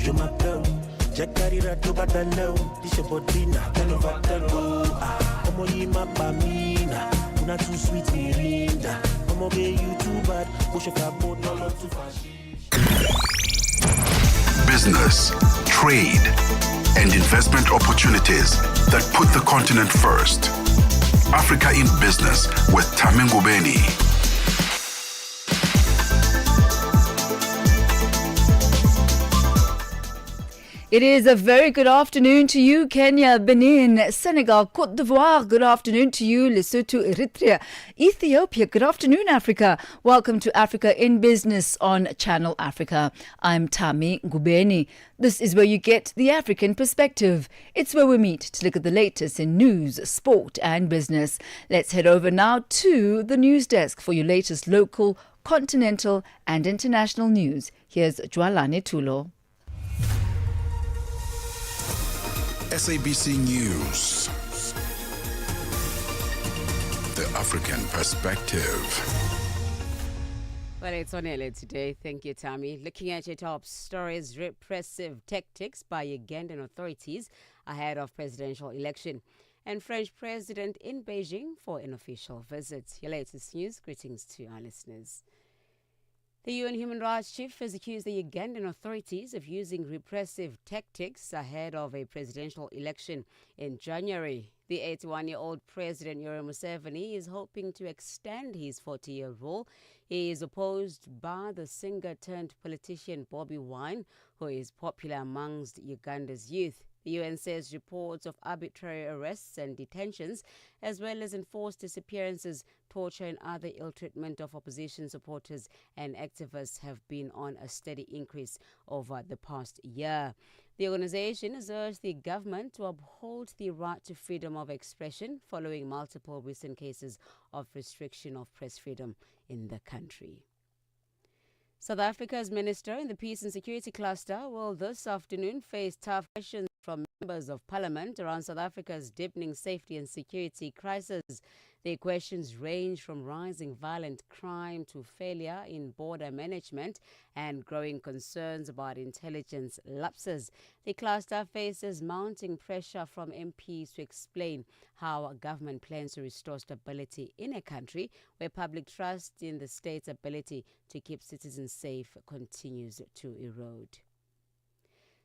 je m'appelle. Jack Carrera to Badalo, this your body na tell of Badalo. Omo yi ma pa mina, una too sweet Mirinda. Omo be you too bad, push your fat boat no too fast. Business, trade, and investment opportunities that put the continent first. Africa in Business with Thami Ngubeni. It is a very good afternoon to you, Kenya, Benin, Senegal, Côte d'Ivoire. Good afternoon to you, Lesotho, Eritrea, Ethiopia. Good afternoon, Africa. Welcome to Africa in Business on Channel Africa. I'm Thami Ngubeni. This is where you get the African perspective. It's where we meet to look at the latest in news, sport and business. Let's head over now to the news desk for your latest local, continental and international news. Here's Jwalane Tulo. SABC News. The African Perspective. Well, it's on air today. Thank you, Thami. Looking at your top stories, repressive tactics by Ugandan authorities ahead of presidential election. And French president in Beijing for an official visit. Your latest news. Greetings to our listeners. The UN Human Rights Chief has accused the Ugandan authorities of using repressive tactics ahead of a presidential election in January. The 81-year-old President Yoweri Museveni is hoping to extend his 40-year rule. He is opposed by the singer-turned-politician Bobi Wine, who is popular amongst Uganda's youth. The UN says reports of arbitrary arrests and detentions, as well as enforced disappearances, torture and other ill treatment of opposition supporters and activists have been on a steady increase over the past year. The organization has urged the government to uphold the right to freedom of expression following multiple recent cases of restriction of press freedom in the country. South Africa's minister in the Peace and Security Cluster will this afternoon face tough questions from members of parliament around South Africa's deepening safety and security crisis. Their questions range from rising violent crime to failure in border management and growing concerns about intelligence lapses. The cluster faces mounting pressure from MPs to explain how a government plans to restore stability in a country where public trust in the state's ability to keep citizens safe continues to erode.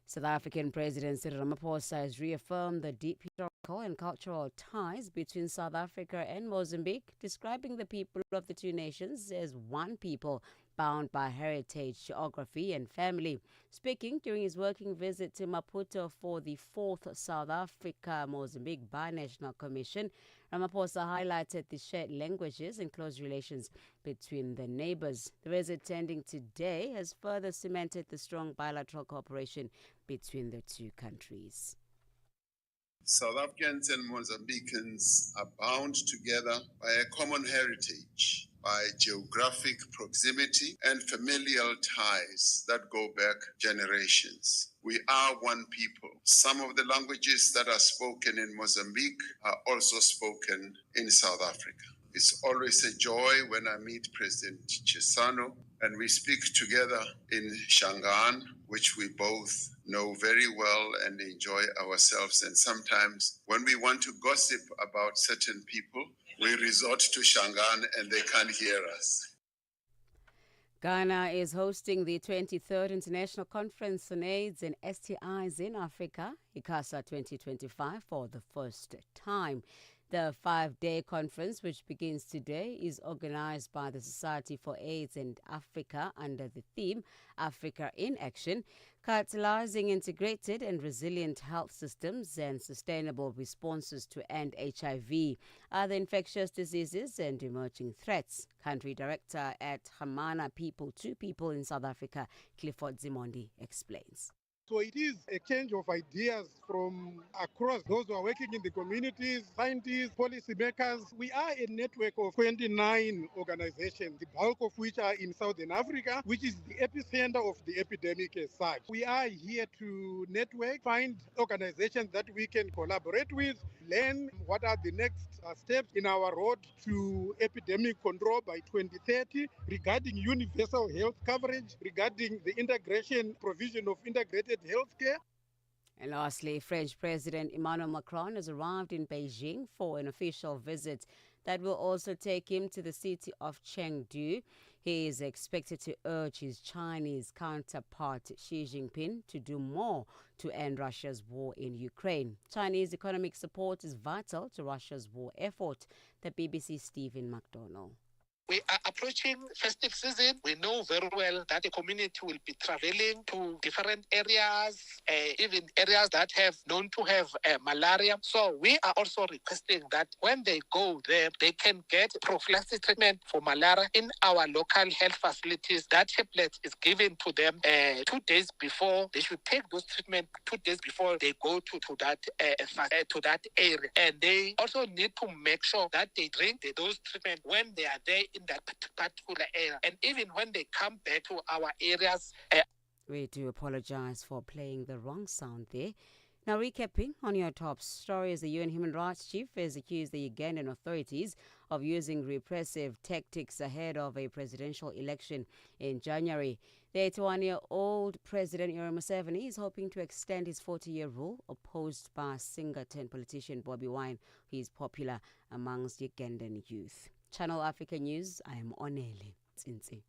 South African President Cyril Ramaphosa has reaffirmed the deep historical and cultural ties between South Africa and Mozambique, describing the people of the two nations as one people bound by heritage, geography and family. Speaking during his working visit to Maputo for the 4th South Africa-Mozambique Binational Commission, Ramaphosa highlighted the shared languages and close relations between the neighbors. The visit ending today has further cemented the strong bilateral cooperation between the two countries. South Africans and Mozambicans are bound together by a common heritage, by geographic proximity and familial ties that go back generations. We are one people. Some of the languages that are spoken in Mozambique are also spoken in South Africa. It's always a joy when I meet President Chissano and we speak together in Shangaan, which we both know very well and enjoy ourselves. And sometimes when we want to gossip about certain people, we resort to Shangaan and they can't hear us. Ghana is hosting the 23rd International Conference on AIDS and STIs in Africa, ICASA 2025, for the first time. The 5-day conference, which begins today, is organized by the Society for AIDS and Africa under the theme Africa in Action, catalyzing integrated and resilient health systems and sustainable responses to end HIV, other infectious diseases and emerging threats. Country Director at Hamana People to People in South Africa, Clifford Zimondi, explains. So it is a change of ideas from across those who are working in the communities, scientists, policymakers. We are a network of 29 organizations, the bulk of which are in Southern Africa, which is the epicenter of the epidemic as such. We are here to network, find organizations that we can collaborate with, learn what are the next steps in our road to epidemic control by 2030 regarding universal health coverage, regarding the integration, provision of integrated at healthcare. And lastly, French President Emmanuel Macron has arrived in Beijing for an official visit that will also take him to the city of Chengdu. He is expected to urge his Chinese counterpart Xi Jinping to do more to end Russia's war in Ukraine. Chinese economic support is vital to Russia's war effort. The BBC's Stephen McDonnell. We are approaching festive season. We know very well that the community will be traveling to different areas, even areas that have known to have malaria. So we are also requesting that when they go there, they can get prophylaxis treatment for malaria in our local health facilities. That tablet is given to them 2 days before. They should take those treatment 2 days before they go to that area. And they also need to make sure that they drink those treatment when they are there in that particular area. And even when they come back to our areas. We do apologize for playing the wrong sound there. Now, recapping on your top stories, the UN Human Rights Chief has accused the Ugandan authorities of using repressive tactics ahead of a presidential election in January. The 81-year-old President Yoweri Museveni is hoping to extend his 40-year rule, opposed by singer-turned-politician Bobi Wine, who is popular amongst Ugandan youth. Channel Africa News, I am Onele Tsinzi.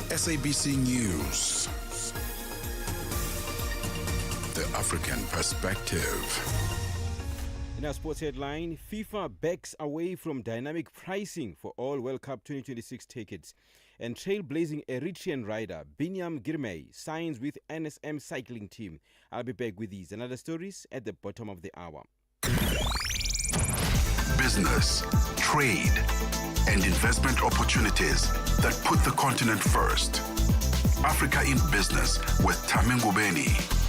SABC News. The African perspective. In our sports headline, FIFA backs away from dynamic pricing for all World Cup 2026 tickets. And trailblazing Eritrean rider Binyam Girmay signs with NSM cycling team. I'll be back with these and other stories at the bottom of the hour. Business, trade, and investment opportunities that put the continent first. Africa in Business with Thami Ngubeni.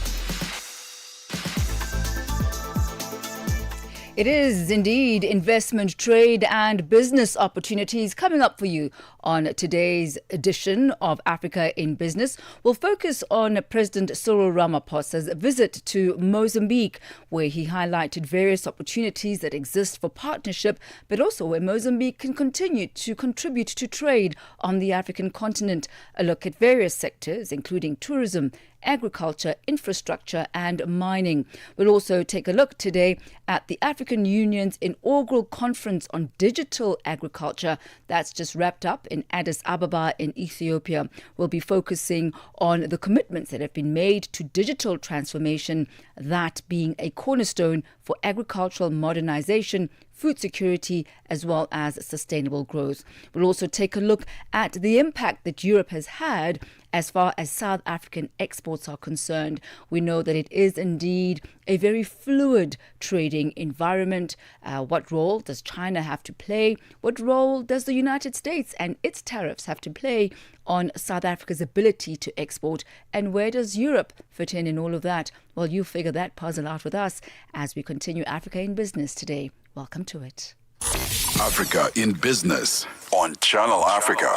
It is indeed investment, trade and business opportunities coming up for you on today's edition of Africa in Business. We'll focus on President Cyril Ramaphosa's visit to Mozambique, where he highlighted various opportunities that exist for partnership, but also where Mozambique can continue to contribute to trade on the African continent. A look at various sectors, including tourism, agriculture, infrastructure and mining. We'll also take a look today at the African Union's inaugural conference on digital agriculture that's just wrapped up in Addis Ababa in Ethiopia. We'll be focusing on the commitments that have been made to digital transformation, that being a cornerstone for agricultural modernization, food security, as well as sustainable growth. We'll also take a look at the impact that Europe has had as far as South African exports are concerned. We know that it is indeed a very fluid trading environment. What role does China have to play? What role does the United States and its tariffs have to play on South Africa's ability to export? And where does Europe fit in all of that? Well, you figure that puzzle out with us as we continue Africa in Business today. Welcome to it. Africa in Business on Channel Africa.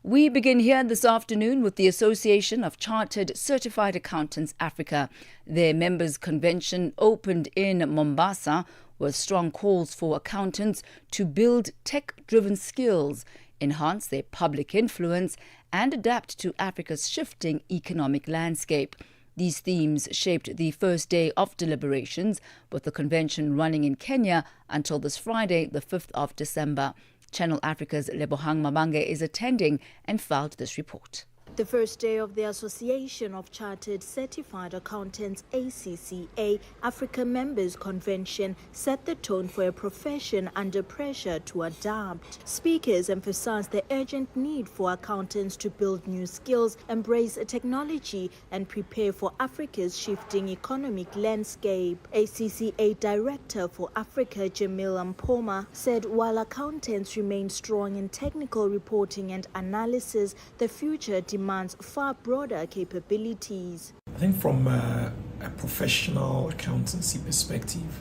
We begin here this afternoon with the Association of Chartered Certified Accountants Africa. Their members' convention opened in Mombasa with strong calls for accountants to build tech-driven skills, enhance their public influence, and adapt to Africa's shifting economic landscape. These themes shaped the first day of deliberations, with the convention running in Kenya until this Friday, the 5th of December. Channel Africa's Lebohang Mabange is attending and filed this report. The first day of the Association of Chartered Certified Accountants ACCA Africa Members Convention set the tone for a profession under pressure to adapt. Speakers emphasized the urgent need for accountants to build new skills, embrace technology, and prepare for Africa's shifting economic landscape. ACCA Director for Africa, Jamil Mpoma, said while accountants remain strong in technical reporting and analysis, the future demands far broader capabilities. I think from a professional accountancy perspective,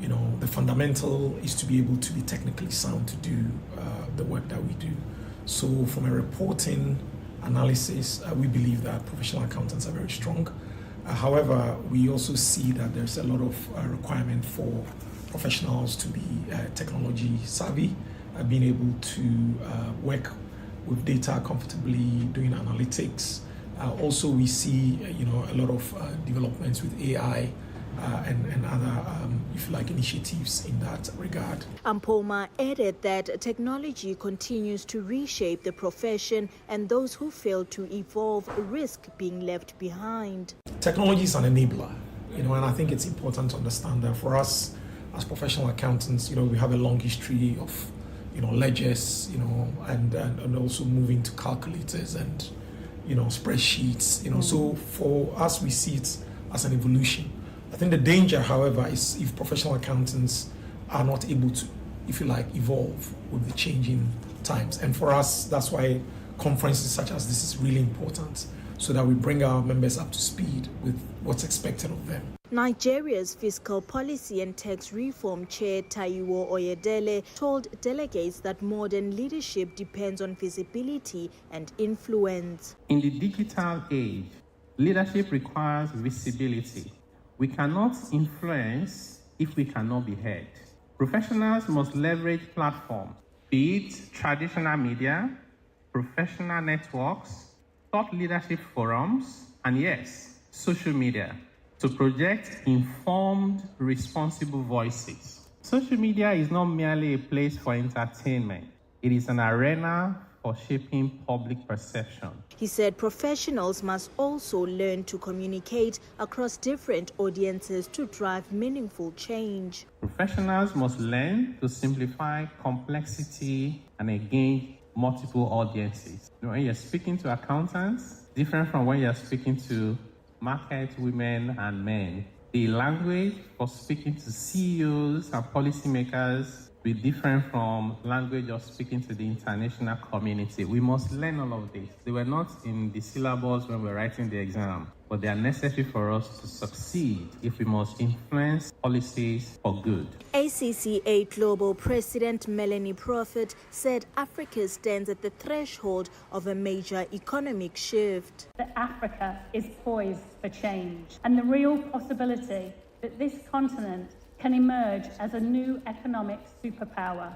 the fundamental is to be able to be technically sound to do the work that we do. So from a reporting analysis, we believe that professional accountants are very strong. However, we also see that there's a lot of requirement for professionals to be technology savvy, being able to work with data, comfortably doing analytics. Also, we see a lot of developments with AI and other, if you like, initiatives in that regard. Ampoma added that technology continues to reshape the profession and those who fail to evolve risk being left behind. Technology is an enabler, and I think it's important to understand that for us as professional accountants, we have a long history of, ledgers, and also moving to calculators and, spreadsheets, So for us, we see it as an evolution. I think the danger, however, is if professional accountants are not able to, if you like, evolve with the changing times. And for us, that's why conferences such as this is really important, so that we bring our members up to speed with what's expected of them. Nigeria's Fiscal Policy and Tax Reform Chair Taiwo Oyedele told delegates that modern leadership depends on visibility and influence. In the digital age, leadership requires visibility. We cannot influence if we cannot be heard. Professionals must leverage platforms, be it traditional media, professional networks, thought leadership forums, and yes, social media, to project informed, responsible voices. Social media is not merely a place for entertainment. It is an arena for shaping public perception. He said professionals must also learn to communicate across different audiences to drive meaningful change. Professionals must learn to simplify complexity and engage multiple audiences. When you're speaking to accountants, different from when you're speaking to market women and men. The language for speaking to CEOs and policymakers be different from language of speaking to the international community. We must learn all of this. They were not in the syllabus when we're writing the exam, but they are necessary for us to succeed if we must influence policies for good. ACCA Global President Melanie Prophet said Africa stands at the threshold of a major economic shift. That Africa is poised for change, and the real possibility that this continent can emerge as a new economic superpower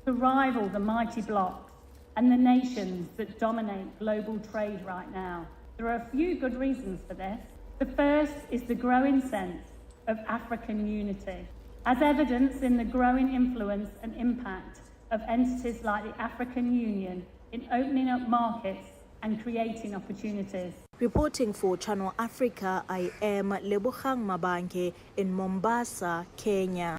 to rival the mighty blocs and the nations that dominate global trade right now. There are a few good reasons for this. The first is the growing sense of African unity, as evidenced in the growing influence and impact of entities like the African Union in opening up markets and creating opportunities. Reporting for Channel Africa, I am Lebogang Mabanke in Mombasa, Kenya.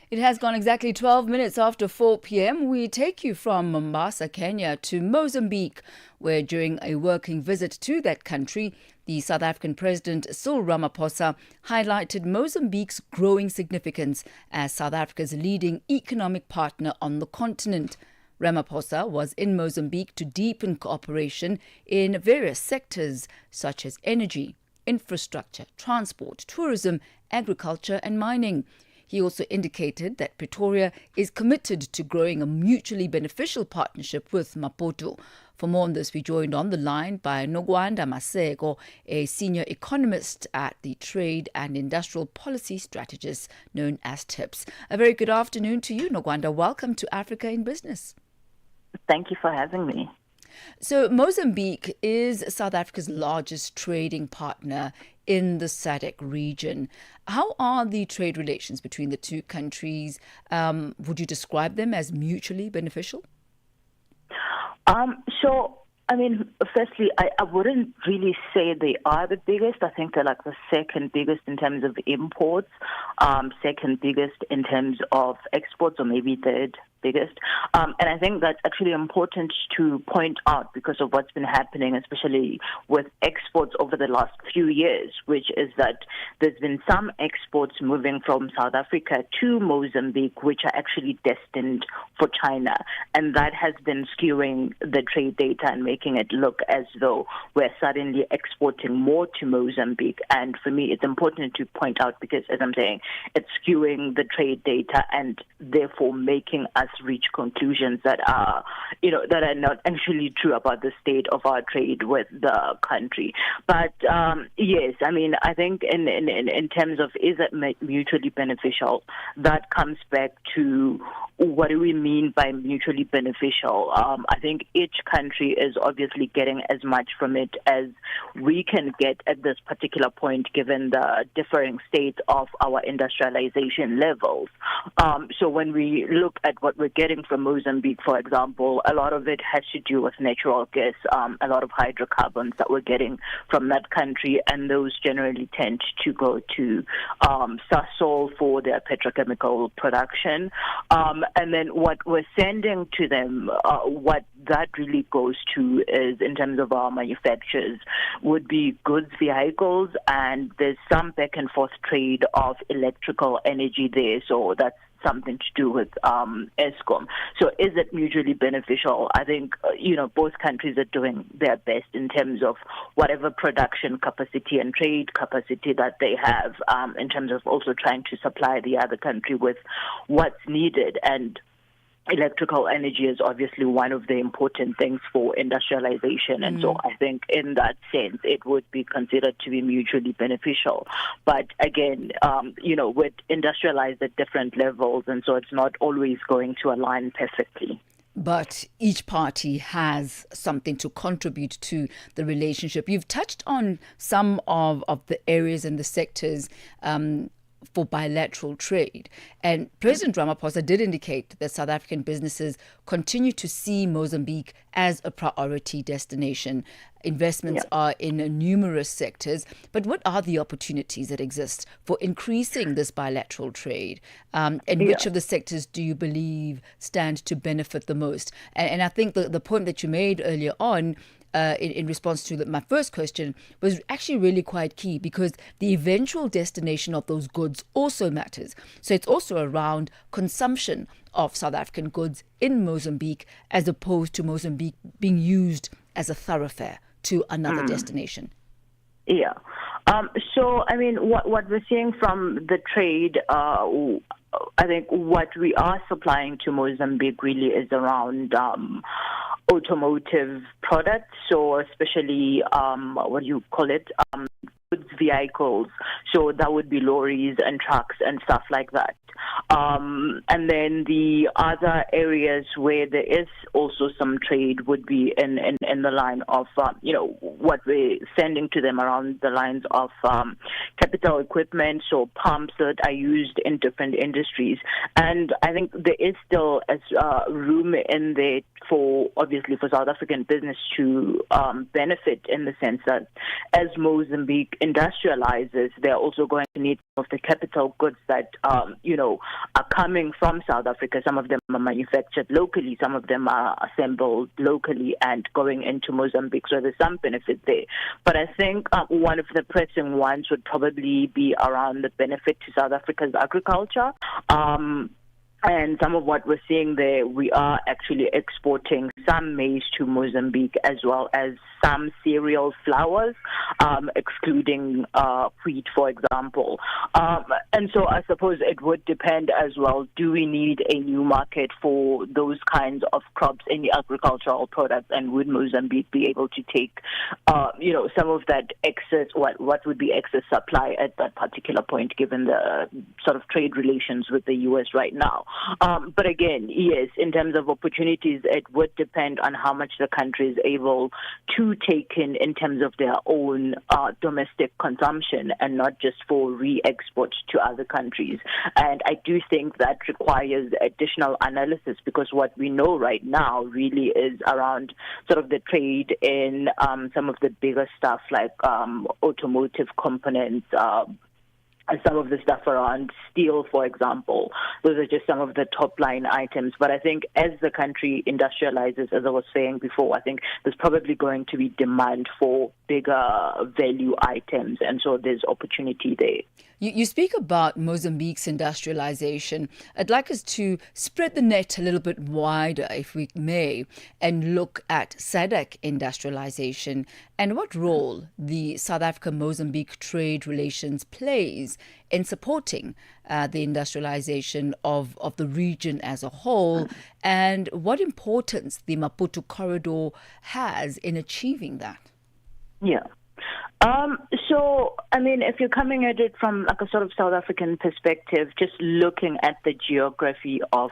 It has gone exactly 12 minutes after 4 p.m. We take you from Mombasa, Kenya to Mozambique, where during a working visit to that country, the South African President Cyril Ramaphosa highlighted Mozambique's growing significance as South Africa's leading economic partner on the continent. Ramaphosa was in Mozambique to deepen cooperation in various sectors such as energy, infrastructure, transport, tourism, agriculture and mining. He also indicated that Pretoria is committed to growing a mutually beneficial partnership with Maputo. For more on this, we joined on the line by Nogwanda Masego, a senior economist at the Trade and Industrial Policy Strategist known as TIPS. A very good afternoon to you, Nogwanda. Welcome to Africa in Business. Thank you for having me. So Mozambique is South Africa's largest trading partner in the SADC region. How are the trade relations between the two countries? Would you describe them as mutually beneficial? Firstly, I wouldn't really say they are the biggest. I think they're like the second biggest in terms of imports, second biggest in terms of exports, or maybe third biggest. And I think that's actually important to point out because of what's been happening, especially with exports over the last few years, which is that there's been some exports moving from South Africa to Mozambique, which are actually destined for China. And that has been skewing the trade data and making it look as though we're suddenly exporting more to Mozambique. And for me, it's important to point out because, as I'm saying, it's skewing the trade data and therefore making us reach conclusions that are, that are not actually true about the state of our trade with the country. But yes, I mean, I think in terms of is it mutually beneficial, that comes back to what do we mean by mutually beneficial? I think each country is obviously getting as much from it as we can get at this particular point, given the differing state of our industrialization levels. So when we look at what we're getting from Mozambique, for example, a lot of it has to do with natural gas, a lot of hydrocarbons that we're getting from that country, and those generally tend to go to Sasol for their petrochemical production. And then what we're sending to them, what that really goes to is, in terms of our manufacturers, would be goods vehicles, and there's some back and forth trade of electrical energy there, so that's something to do with ESCOM. So is it mutually beneficial? I think, both countries are doing their best in terms of whatever production capacity and trade capacity that they have, in terms of also trying to supply the other country with what's needed. And electrical energy is obviously one of the important things for industrialization. And so I think in that sense, it would be considered to be mutually beneficial. But again, we're industrialized at different levels, and so it's not always going to align perfectly. But each party has something to contribute to the relationship. You've touched on some of the areas and the sectors for bilateral trade. And President Ramaphosa did indicate that South African businesses continue to see Mozambique as a priority destination. Investments are in numerous sectors. But what are the opportunities that exist for increasing this bilateral trade? And which of the sectors do you believe stand to benefit the most? And I think the point that you made earlier on, in response to my first question, was actually really quite key, because the eventual destination of those goods also matters. So it's also around consumption of South African goods in Mozambique, as opposed to Mozambique being used as a thoroughfare to another destination. Yeah. So, I mean, what we're seeing from the trade, I think what we are supplying to Mozambique really is around automotive products, so especially, goods vehicles. So that would be lorries and trucks and stuff like that. And then the other areas where there is also some trade would be in the line of, what we're sending to them around the lines of capital equipment, so pumps that are used in different industries. And I think there is still room in there for South African business to benefit, in the sense that as Mozambique industrializes, they're also going to need some of the capital goods that, are coming from South Africa. Some of them are manufactured locally, some of them are assembled locally and going into Mozambique. So there's some benefit there. But I think one of the pressing ones would probably be around the benefit to South Africa's agriculture. And some of what we're seeing there, we are actually exporting some maize to Mozambique, as well as some cereal flours, excluding wheat, for example. And so I suppose it would depend as well, do we need a new market for those kinds of crops, any agricultural products, and would Mozambique be able to take, some of that excess, what would be excess supply at that particular point, given the sort of trade relations with the U.S. right now? But again, yes, in terms of opportunities, it would depend on how much the country is able to take in terms of their own domestic consumption, and not just for re-export to other countries. And I do think that requires additional analysis, because what we know right now really is around sort of the trade in some of the bigger stuff like automotive components, and some of the stuff around steel, for example. Those are just some of the top-line items. But I think as the country industrializes, as I was saying before, I think there's probably going to be demand for bigger value items, and so there's opportunity there. You speak about Mozambique's industrialization. I'd like us to spread the net a little bit wider, if we may, and look at SADC industrialization and what role the South Africa-Mozambique trade relations plays in supporting the industrialization of the region as a whole, and what importance the Maputo corridor has in achieving that. Yeah. So, I mean, if you're coming at it from like a sort of South African perspective, just looking at the geography of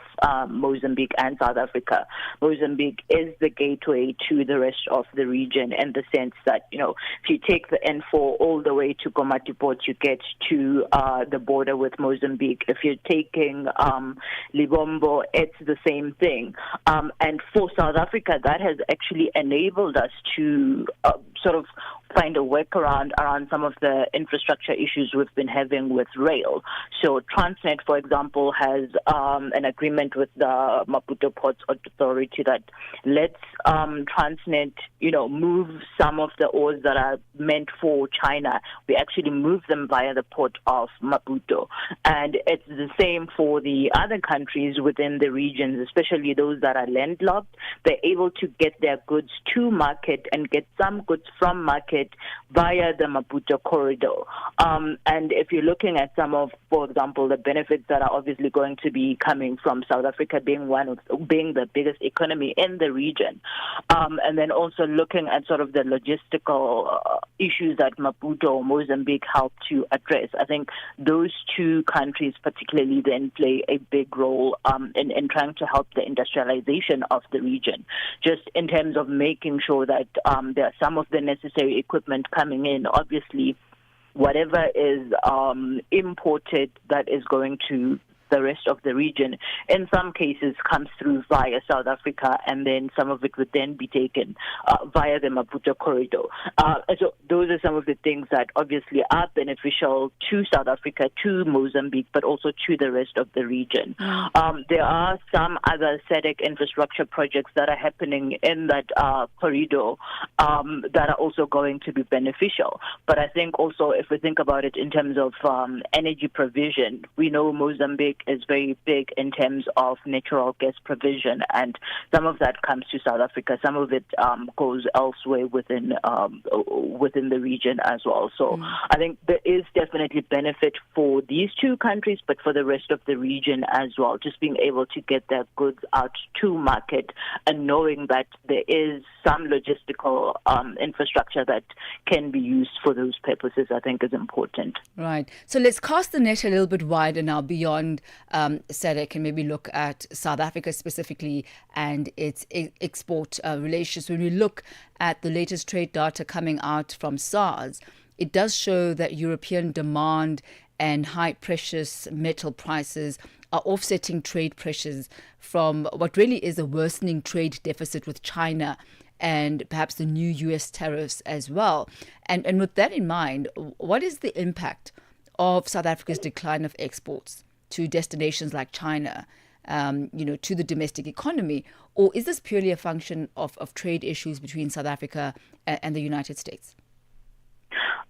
Mozambique and South Africa, Mozambique is the gateway to the rest of the region in the sense that, you know, if you take the N4 all the way to Komati Port, you get to the border with Mozambique. If you're taking Libombo, it's the same thing. And for South Africa, that has actually enabled us to sort of find a workaround around some of the infrastructure issues we've been having with rail. So Transnet, for example, has an agreement with the Maputo Ports Authority that lets Transnet, you know, move some of the ores that are meant for China. We actually move them via the port of Maputo. And it's the same for the other countries within the regions, especially those that are landlocked. They're able to get their goods to market and get some goods from market via the Maputo corridor. And if you're looking at some of, for example, the benefits that are obviously going to be coming from South Africa being being the biggest economy in the region, and then also looking at sort of the logistical issues that Maputo or Mozambique help to address, I think those two countries particularly then play a big role in trying to help the industrialization of the region, just in terms of making sure that there are some of the necessary equipment coming in. Obviously, whatever is imported that is going to the rest of the region, in some cases comes through via South Africa, and then some of it would then be taken via the Maputo corridor. And so those are some of the things that obviously are beneficial to South Africa, to Mozambique, but also to the rest of the region. There are some other SADC infrastructure projects that are happening in that corridor that are also going to be beneficial. But I think also if we think about it in terms of energy provision, we know Mozambique is very big in terms of natural gas provision, and some of that comes to South Africa. Some of it goes elsewhere within the region as well. So I think there is definitely benefit for these two countries, but for the rest of the region as well, just being able to get their goods out to market and knowing that there is some logistical infrastructure that can be used for those purposes, I think is important. Right. So let's cast the net a little bit wider now beyond SADC and maybe look at South Africa specifically and its export relations. When we look at the latest trade data coming out from SARS, it does show that European demand and high precious metal prices are offsetting trade pressures from what really is a worsening trade deficit with China and perhaps the new US tariffs as well. And with that in mind, what is the impact of South Africa's decline of exports to destinations like China, to the domestic economy? Or is this purely a function of trade issues between South Africa and the United States?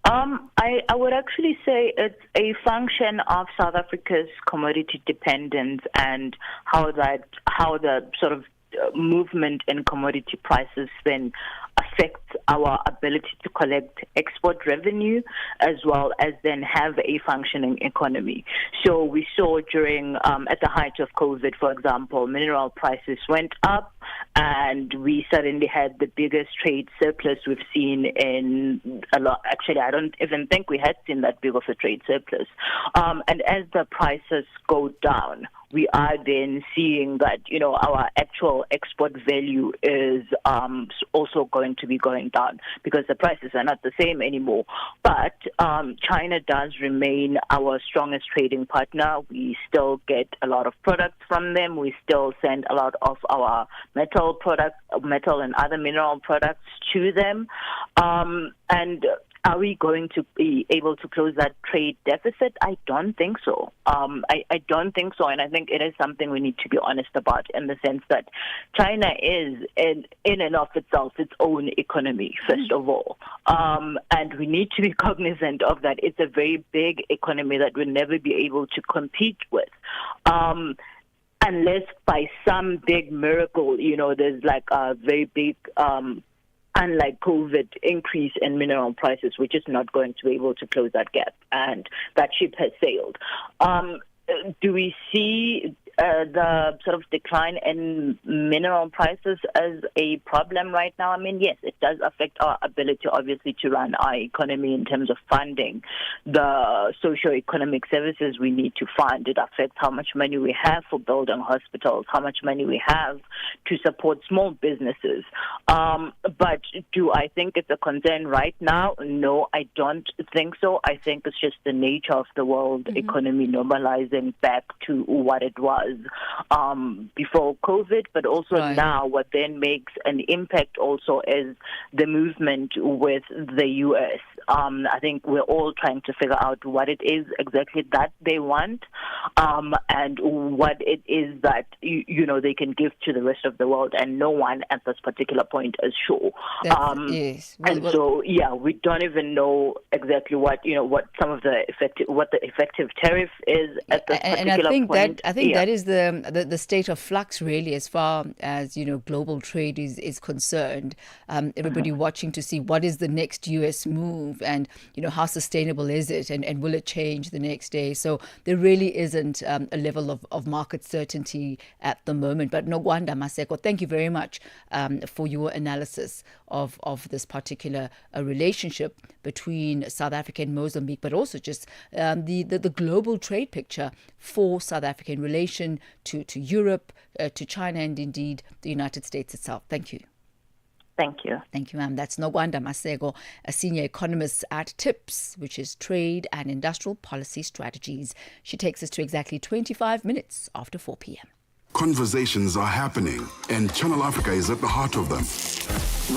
I would actually say it's a function of South Africa's commodity dependence and how the sort of movement in commodity prices then affects our ability to collect export revenue as well as then have a functioning economy. So we saw during, at the height of COVID, for example, mineral prices went up and we suddenly had the biggest trade surplus we've seen in a lot. Actually, I don't even think we had seen that big of a trade surplus. And as the prices go down, we are then seeing that, our actual export value is also going to be going down because the prices are not the same anymore. But China does remain our strongest trading partner. We still get a lot of products from them. We still send a lot of our metal and other mineral products to them. And are we going to be able to close that trade deficit? I don't think so. I don't think so, and I think it is something we need to be honest about in the sense that China is, in and of itself, its own economy, first of all. And we need to be cognizant of that. It's a very big economy that we'll never be able to compete with. Unless by some big miracle, there's like a very big, unlike COVID, increase in mineral prices, we're just not going to be able to close that gap. And that ship has sailed. Do we see the sort of decline in mineral prices as a problem right now? I mean, yes, it does affect our ability, obviously, to run our economy in terms of funding the socio-economic services we need to fund. It affects how much money we have for building hospitals, how much money we have to support small businesses. But do I think it's a concern right now? No, I don't think so. I think it's just the nature of the world economy normalizing back to what it was before COVID, but also now what then makes an impact also is the movement with the U.S. I think we're all trying to figure out what it is exactly that they want and what it is that, they can give to the rest of the world, and no one at this particular point is sure. Yes. We don't even know exactly what some of the effective tariff is at this particular point. I think that is the state of flux, really, as far as global trade is concerned. Everybody watching to see what is the next U.S. move, and how sustainable is it, and will it change the next day? So there really isn't a level of market certainty at the moment. But Nogwanda Maseko, thank you very much for your analysis of this particular relationship between South Africa and Mozambique, but also just the global trade picture for South Africa in relation to Europe, to China, and indeed the United States itself. Thank you. Thank you. Thank you, ma'am. That's Nogwanda Masego, a senior economist at TIPS, which is Trade and Industrial Policy Strategies. She takes us to exactly 25 minutes after 4 p.m. Conversations are happening, and Channel Africa is at the heart of them.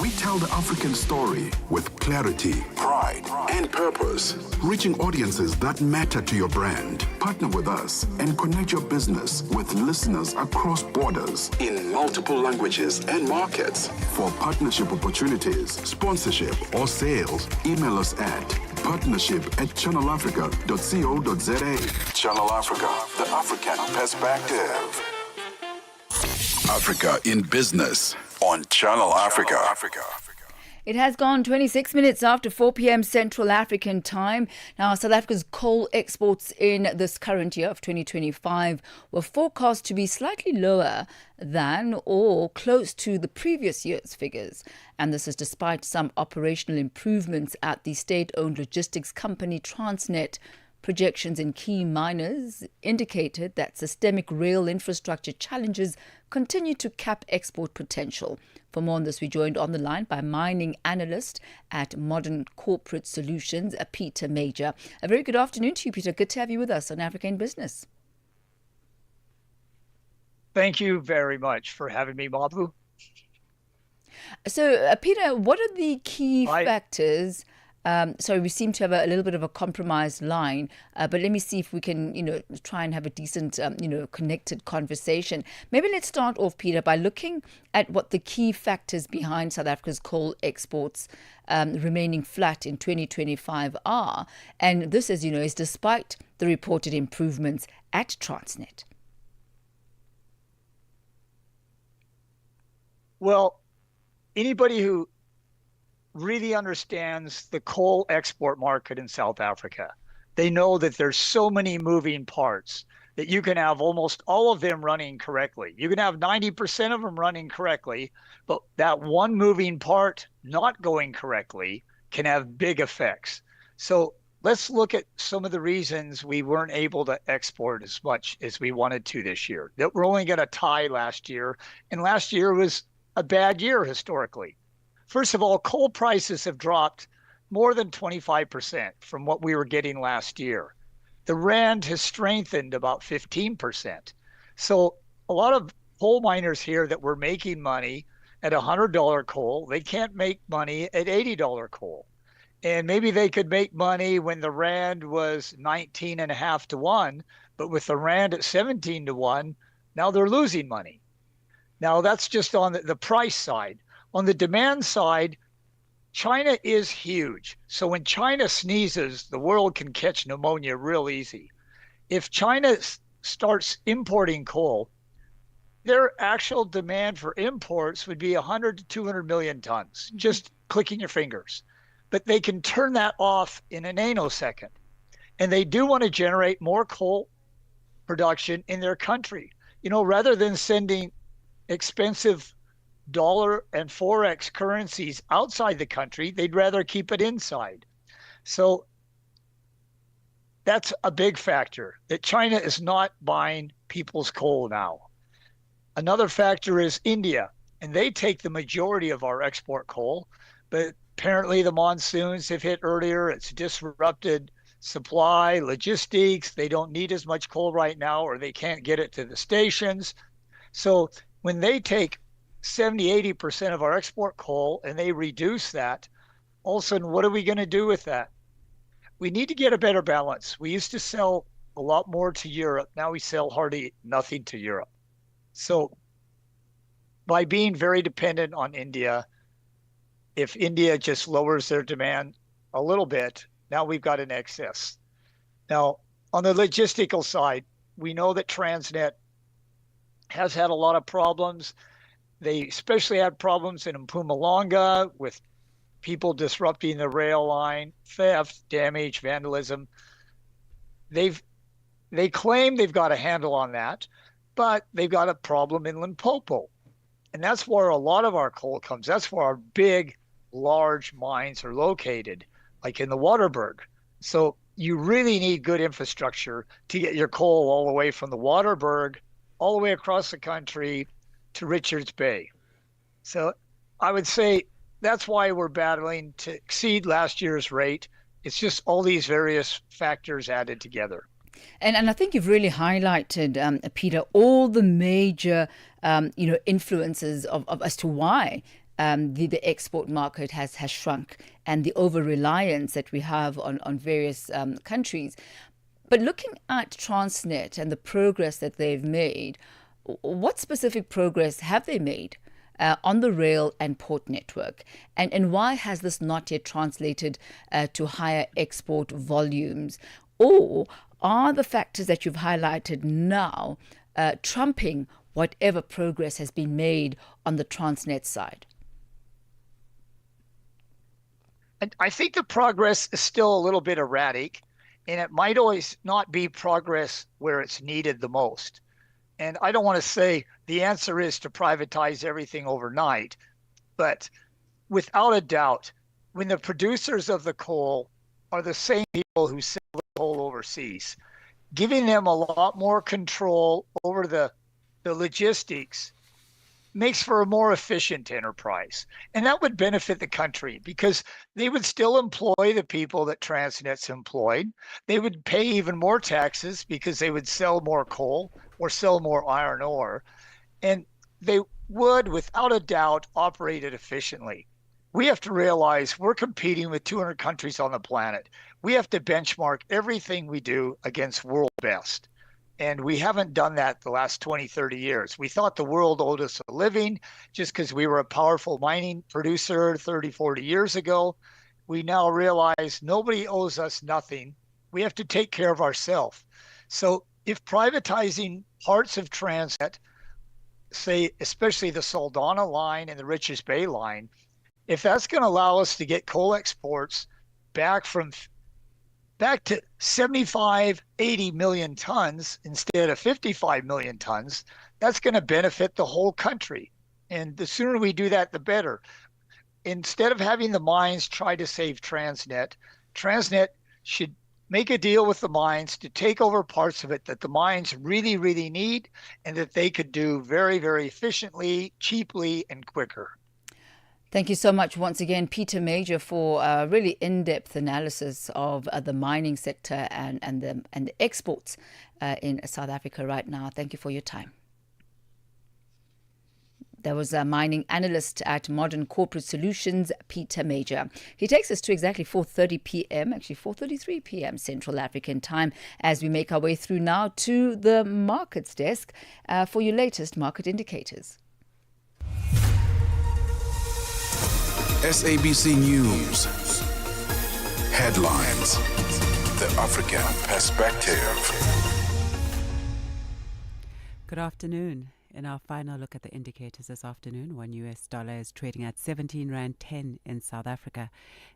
We tell the African story with clarity, pride, and purpose, reaching audiences that matter to your brand. Partner with us and connect your business with listeners across borders in multiple languages and markets. For partnership opportunities, sponsorship, or sales, email us at partnership@channelafrica.co.za. Channel Africa, the African perspective. Africa in Business on Channel Africa. It has gone 26 minutes after 4 p.m. Central African time. Now, South Africa's coal exports in this current year of 2025 were forecast to be slightly lower than or close to the previous year's figures. And this is despite some operational improvements at the state-owned logistics company Transnet. Projections in key miners indicated that systemic rail infrastructure challenges continue to cap export potential. For more on this, we joined on the line by mining analyst at Modern Corporate Solutions, Peter Major. A very good afternoon to you, Peter. Good to have you with us on Africa in Business. Thank you very much for having me, Mabu. So, Peter, what are the key factors? Sorry, we seem to have a little bit of a compromised line, but let me see if we can, try and have a decent, connected conversation. Maybe let's start off, Peter, by looking at what the key factors behind South Africa's coal exports remaining flat in 2025 are. And this, as you know, is despite the reported improvements at Transnet. Well, anybody who really understands the coal export market in South Africa, they know that there's so many moving parts that you can have almost all of them running correctly. You can have 90% of them running correctly, but that one moving part not going correctly can have big effects. So let's look at some of the reasons we weren't able to export as much as we wanted to this year. That we're only going to tie last year, and last year was a bad year historically. First of all, coal prices have dropped more than 25% from what we were getting last year. The rand has strengthened about 15%. So a lot of coal miners here that were making money at $100 coal, they can't make money at $80 coal. And maybe they could make money when the rand was 19.5 to 1, but with the rand at 17 to 1, now they're losing money. Now that's just on the price side. On the demand side, China is huge. So when China sneezes, the world can catch pneumonia real easy. If China starts importing coal, their actual demand for imports would be 100 to 200 million tons, just clicking your fingers. But they can turn that off in a nanosecond. And they do want to generate more coal production in their country. Rather than sending expensive dollar and forex currencies outside the country, they'd rather keep it inside. So that's a big factor, that China is not buying people's coal now. Another factor is India, and they take the majority of our export coal, but apparently the monsoons have hit earlier. It's disrupted supply, logistics. They don't need as much coal right now, or they can't get it to the stations. So when they take 70-80% of our export coal and they reduce that, all of a sudden, what are we going to do with that? We need to get a better balance. We used to sell a lot more to Europe. Now we sell hardly nothing to Europe. So by being very dependent on India, if India just lowers their demand a little bit, now we've got an excess. Now, on the logistical side, we know that Transnet has had a lot of problems. They especially had problems in Mpumalanga with people disrupting the rail line, theft, damage, vandalism. They claim they've got a handle on that, but they've got a problem in Limpopo. And that's where a lot of our coal comes. That's where our big, large mines are located, like in the Waterberg. So you really need good infrastructure to get your coal all the way from the Waterberg, all the way across the country to Richards Bay. So I would say that's why we're battling to exceed last year's rate. It's just all these various factors added together. And I think you've really highlighted, Peter, all the major, influences of as to why the export market has shrunk and the over-reliance that we have on various countries. But looking at Transnet and the progress that they've made, what specific progress have they made on the rail and port network? And why has this not yet translated to higher export volumes? Or are the factors that you've highlighted now trumping whatever progress has been made on the Transnet side? I think the progress is still a little bit erratic, and it might always not be progress where it's needed the most. And I don't want to say the answer is to privatize everything overnight, but without a doubt, when the producers of the coal are the same people who sell the coal overseas, giving them a lot more control over the logistics makes for a more efficient enterprise. And that would benefit the country because they would still employ the people that Transnet's employed. They would pay even more taxes because they would sell more coal or sell more iron ore. And they would, without a doubt, operate it efficiently. We have to realize we're competing with 200 countries on the planet. We have to benchmark everything we do against world best. And we haven't done that the last 20, 30 years. We thought the world owed us a living just because we were a powerful mining producer 30, 40 years ago. We now realize nobody owes us nothing. We have to take care of ourselves. So if privatizing parts of Transnet, say, especially the Saldanha line and the Richards Bay line, if that's going to allow us to get coal exports back to 75, 80 million tons instead of 55 million tons, that's going to benefit the whole country. And the sooner we do that, the better. Instead of having the mines try to save Transnet, Transnet should make a deal with the mines to take over parts of it that the mines really, really need and that they could do very, very efficiently, cheaply, and quicker. Thank you so much once again, Peter Major, for a really in-depth analysis of the mining sector and the exports in South Africa right now. Thank you for your time. There was a mining analyst at Modern Corporate Solutions, Peter Major. He takes us to exactly 4:30 p.m., actually 4:33 p.m. Central African time, as we make our way through now to the markets desk for your latest market indicators. SABC News. Headlines. The African Perspective. Good afternoon. In our final look at the indicators this afternoon, one US dollar is trading at 17 Rand 10 in South Africa.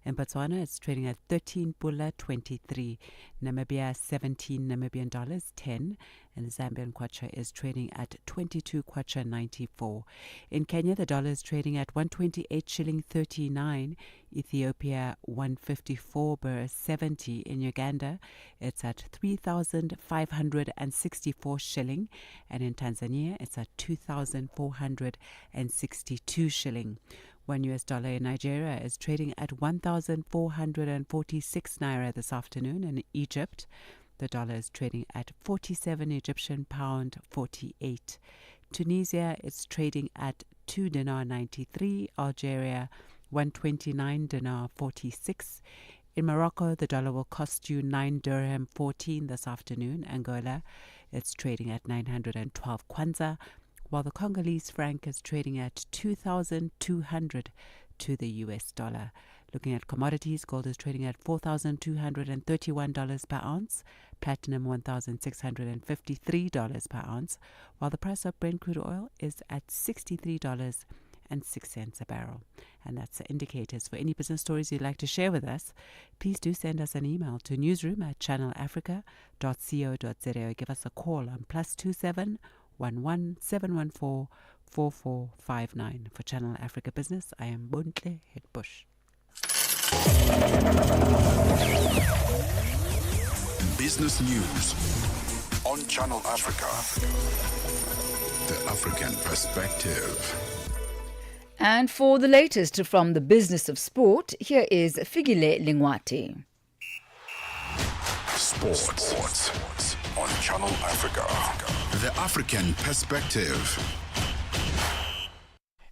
In Botswana, it's trading at 13 Pula 23. Namibia, 17 Namibian dollars 10. And the Zambian kwacha is trading at 22 kwacha 94. In Kenya, the dollar is trading at 128 shilling 39. Ethiopia, 154 birr 70. In Uganda, it's at 3,564 shilling. And in Tanzania, it's at 2,462 shilling. One US dollar in Nigeria is trading at 1,446 naira this afternoon. In Egypt, the dollar is trading at 47 Egyptian pound 48. Tunisia is trading at 2 dinar 93. Algeria, 129 dinar 46. In Morocco, the dollar will cost you 9 dirham 14 this afternoon. Angola, it's trading at 912 kwanza, while the Congolese franc is trading at 2,200 to the US dollar. Looking at commodities, gold is trading at $4,231 per ounce, platinum $1,653 per ounce, while the price of Brent crude oil is at $63.06 a barrel. And that's the indicators. For any business stories you'd like to share with us, please do send us an email to newsroom@channelafrica.co.za or give us a call on +27 11 714 4459. For Channel Africa Business, I am Bontle Hetbush. Business News on Channel Africa. The African Perspective. And for the latest from the business of sport, here is Figile Lingwati. Sports on Channel Africa. The African Perspective.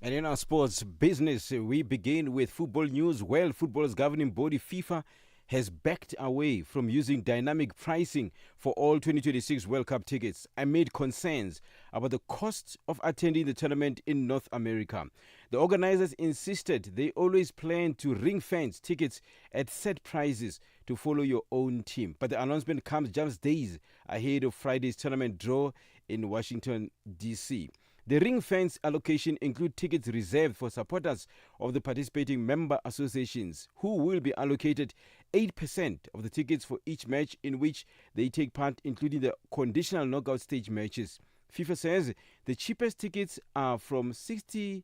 And in our sports business, we begin with football news. Well, football's governing body, FIFA, has backed away from using dynamic pricing for all 2026 World Cup tickets amid concerns about the cost of attending the tournament in North America. The organizers insisted they always plan to ring-fence tickets at set prices to follow your own team. But the announcement comes just days ahead of Friday's tournament draw in Washington, D.C. The ring fence allocation include tickets reserved for supporters of the participating member associations, who will be allocated 8% of the tickets for each match in which they take part, including the conditional knockout stage matches. FIFA says the cheapest tickets are from $60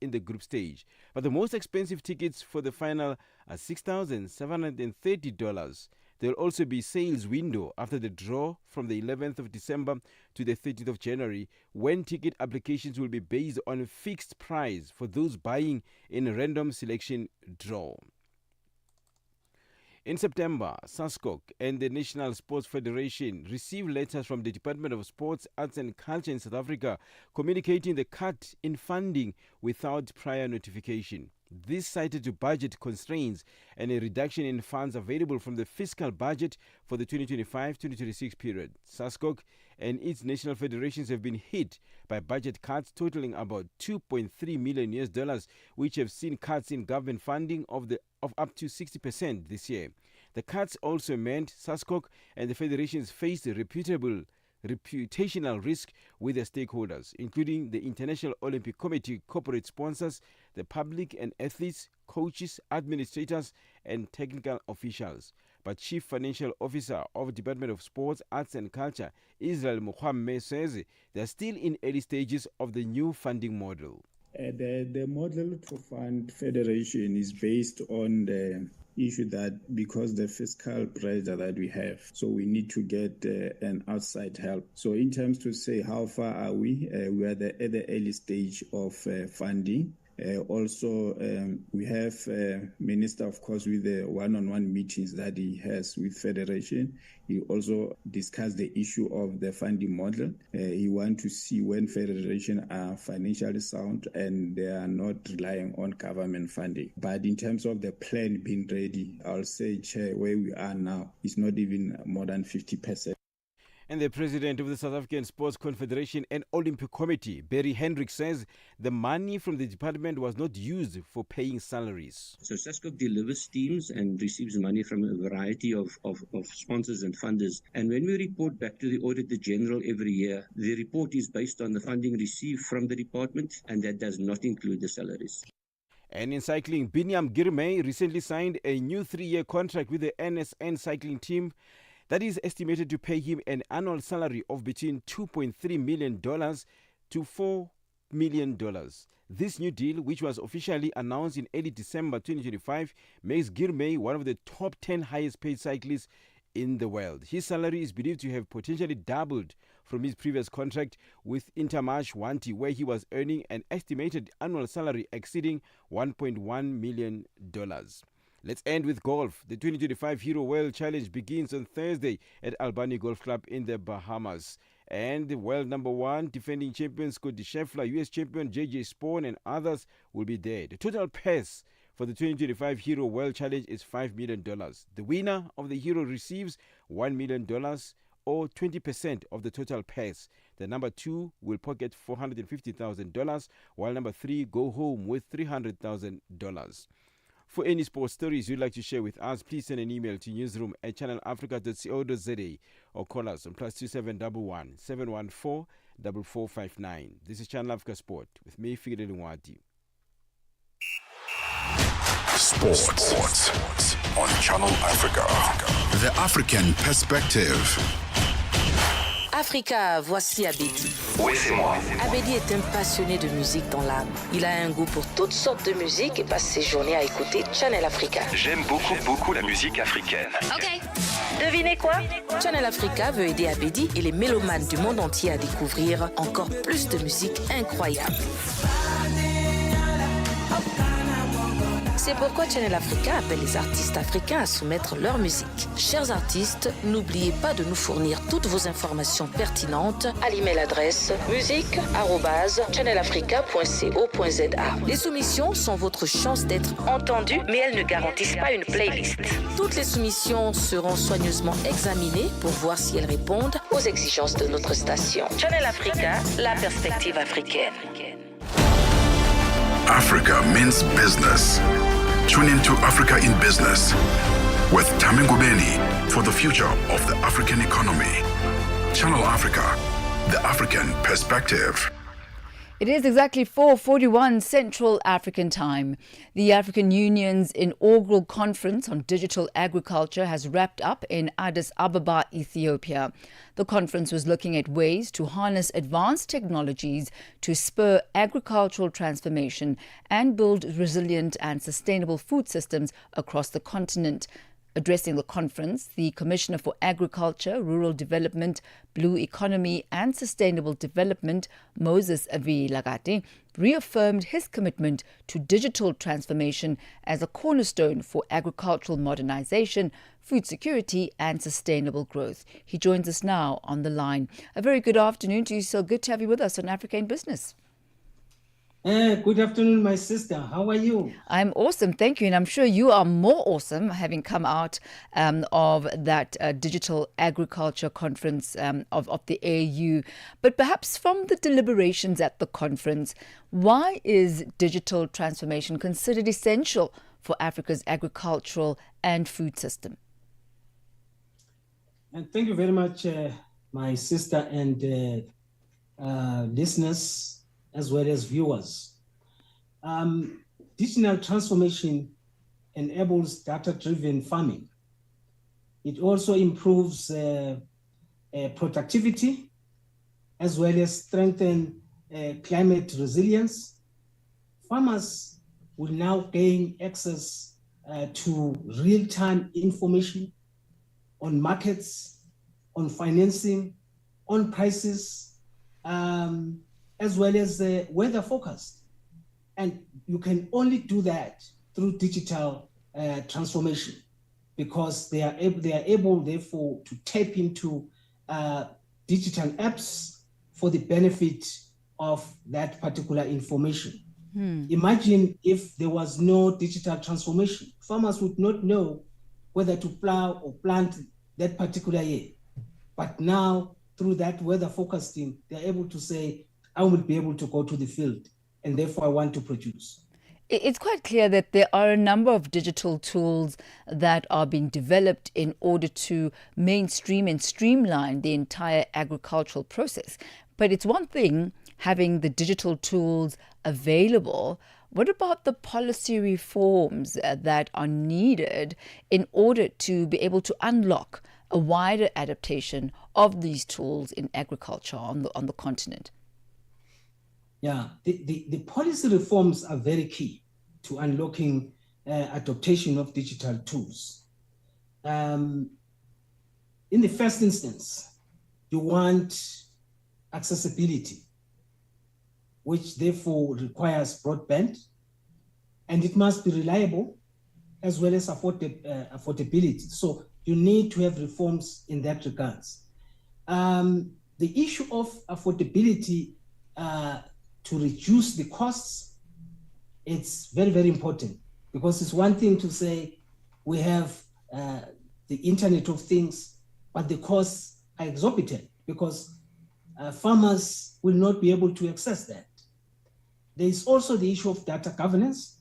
in the group stage, but the most expensive tickets for the final are $6,730. There will also be sales window after the draw from the 11th of December to the 30th of January, when ticket applications will be based on a fixed price for those buying in a random selection draw. In September, SASCOC and the National Sports Federation received letters from the Department of Sports, Arts and Culture in South Africa communicating the cut in funding without prior notification. This cited to budget constraints and a reduction in funds available from the fiscal budget for the 2025-2026 period. SASCOC and its national federations have been hit by budget cuts totaling about $2.3 million, which have seen cuts in government funding of up to 60% this year. The cuts also meant SASCOC and the federations faced a reputational risk with their stakeholders, including the International Olympic Committee, corporate sponsors, the public and athletes, coaches, administrators, and technical officials. But Chief Financial Officer of Department of Sports, Arts and Culture, Israel Mohammed, says they are still in early stages of the new funding model. The model to fund federation is based on the issue that because the fiscal pressure that we have, so we need to get an outside help. So in terms to say how far are we are at the early stage of funding. Also, we have Minister, of course, with the one-on-one meetings that he has with Federation. He also discussed the issue of the funding model. He wants to see when Federation are financially sound and they are not relying on government funding. But in terms of the plan being ready, I'll say, Chair, where we are now is not even more than 50%. And the president of the South African Sports Confederation and Olympic Committee, Barry Hendrick, says the money from the department was not used for paying salaries. So SASCOC delivers teams and receives money from a variety of sponsors and funders. And when we report back to the Auditor General every year, the report is based on the funding received from the department, and that does not include the salaries. And in cycling, Binyam Girmay recently signed a new 3-year contract with the NSN cycling team that is estimated to pay him an annual salary of between $2.3 million to $4 million. This new deal, which was officially announced in early December 2025, makes Girmay one of the top 10 highest paid cyclists in the world. His salary is believed to have potentially doubled from his previous contract with Intermarché Wanty, where he was earning an estimated annual salary exceeding $1.1 million. Let's end with golf. The 2025 Hero World Challenge begins on Thursday at Albany Golf Club in the Bahamas. And the world number 1 defending champion Scotty Scheffler, US champion JJ Spawn, and others will be there. The total purse for the 2025 Hero World Challenge is $5 million. The winner of the Hero receives $1 million or 20% of the total purse. The number 2 will pocket $450,000, while number 3 go home with $300,000. For any sports stories you'd like to share with us, please send an email to newsroom@channelafrica.co.za or call us on +2711 714 4459. This is Channel Africa Sport with me, Figile Lungwati. Sports on Channel Africa. The African perspective. Africa, voici Abedi. Oui, c'est moi. Abedi est un passionné de musique dans l'âme. Il a un goût pour toutes sortes de musique et passe ses journées à écouter Channel Africa. J'aime beaucoup la musique africaine. Ok. Devinez quoi? Channel Africa veut aider Abedi et les mélomanes du monde entier à découvrir encore plus de musique incroyable. C'est pourquoi Channel Africa appelle les artistes africains à soumettre leur musique. Chers artistes, n'oubliez pas de nous fournir toutes vos informations pertinentes à l'email adresse musique@channelafrica.co.za. Les soumissions sont votre chance d'être entendues, mais elles ne garantissent pas une playlist. Toutes les soumissions seront soigneusement examinées pour voir si elles répondent aux exigences de notre station. Channel Africa, la perspective africaine. Africa means business. Tune into Africa in Business with Thami Ngubeni for the future of the African economy. Channel Africa, the African perspective. It is exactly 4:41 Central African Time. The African Union's inaugural conference on digital agriculture has wrapped up in Addis Ababa, Ethiopia. The conference was looking at ways to harness advanced technologies to spur agricultural transformation and build resilient and sustainable food systems across the continent. Addressing the conference, the Commissioner for Agriculture, Rural Development, Blue Economy and Sustainable Development, Moses Avi Lagate, reaffirmed his commitment to digital transformation as a cornerstone for agricultural modernization, food security and sustainable growth. He joins us now on the line. A very good afternoon to you. So good to have you with us on Africa in Business. Good afternoon, my sister. How are you? I'm awesome, thank you. And I'm sure you are more awesome, having come out of that digital agriculture conference of the AU. But perhaps from the deliberations at the conference, why is digital transformation considered essential for Africa's agricultural and food system? And thank you very much, my sister and listeners, as well as viewers. Digital transformation enables data-driven farming. It also improves productivity, as well as strengthen climate resilience. Farmers will now gain access to real-time information on markets, on financing, on prices, as well as the weather forecast. And you can only do that through digital transformation, because they are able, therefore, to tap into digital apps for the benefit of that particular information. Imagine if there was no digital transformation. Farmers would not know whether to plow or plant that particular year. But now through that weather forecasting, they're able to say, I will be able to go to the field, and therefore I want to produce. It's quite clear that there are a number of digital tools that are being developed in order to mainstream and streamline the entire agricultural process. But it's one thing having the digital tools available. What about the policy reforms that are needed in order to be able to unlock a wider adaptation of these tools in agriculture on the continent? Yeah, the policy reforms are very key to unlocking adaptation of digital tools. In the first instance, you want accessibility, which therefore requires broadband, and it must be reliable as well as affordability. So you need to have reforms in that regards. The issue of affordability to reduce the costs, it's very, very important, because it's one thing to say we have the Internet of Things, but the costs are exorbitant because farmers will not be able to access that. There is also the issue of data governance,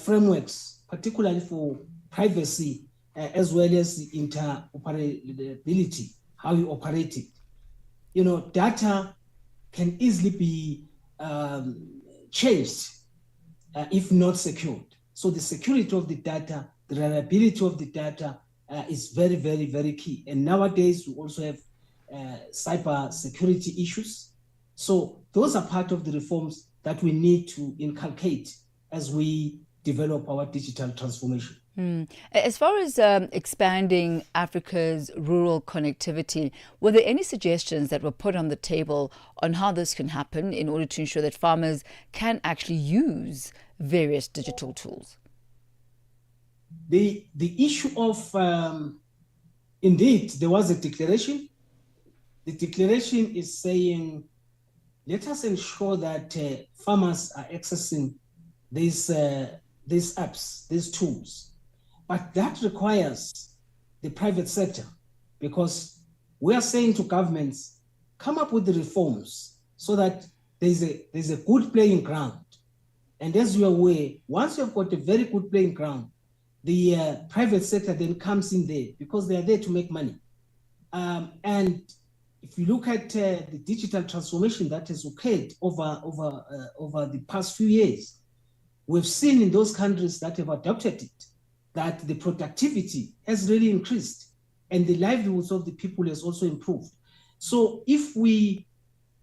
frameworks, particularly for privacy, as well as the interoperability, how you operate it. You know, data can easily be changed if not secured. So the security of the data, the reliability of the data is very, very, very key. And nowadays we also have cyber security issues. So those are part of the reforms that we need to inculcate as we develop our digital transformation. As far as expanding Africa's rural connectivity, were there any suggestions that were put on the table on how this can happen in order to ensure that farmers can actually use various digital tools? The issue of, indeed, there was a declaration. The declaration is saying, let us ensure that farmers are accessing these apps, these tools. But that requires the private sector, because we are saying to governments, come up with the reforms so that there's a good playing ground. And as you are aware, once you've got a very good playing ground, the private sector then comes in there because they are there to make money. And if you look at the digital transformation that has occurred over the past few years, we've seen in those countries that have adopted it that the productivity has really increased and the livelihoods of the people has also improved. So if we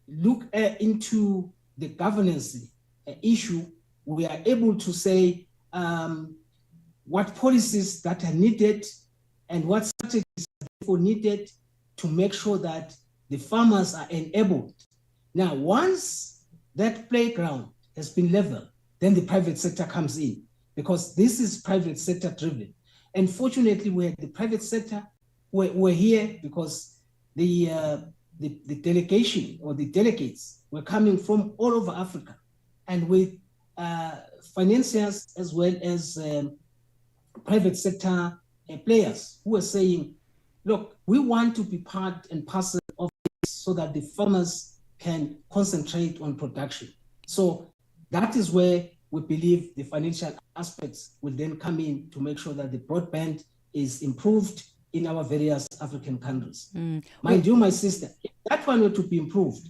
look into the governance issue, we are able to say what policies that are needed and what strategies are therefore needed to make sure that the farmers are enabled. Now, once that playground has been leveled, then the private sector comes in, because this is private sector driven. And fortunately, we had the private sector were here because the delegation or the delegates were coming from all over Africa, and with financiers as well as private sector players who were saying, look, we want to be part and parcel of this so that the farmers can concentrate on production. So that is where we believe the financial aspects will then come in to make sure that the broadband is improved in our various African countries. Mind you, my sister, if that one were to be improved,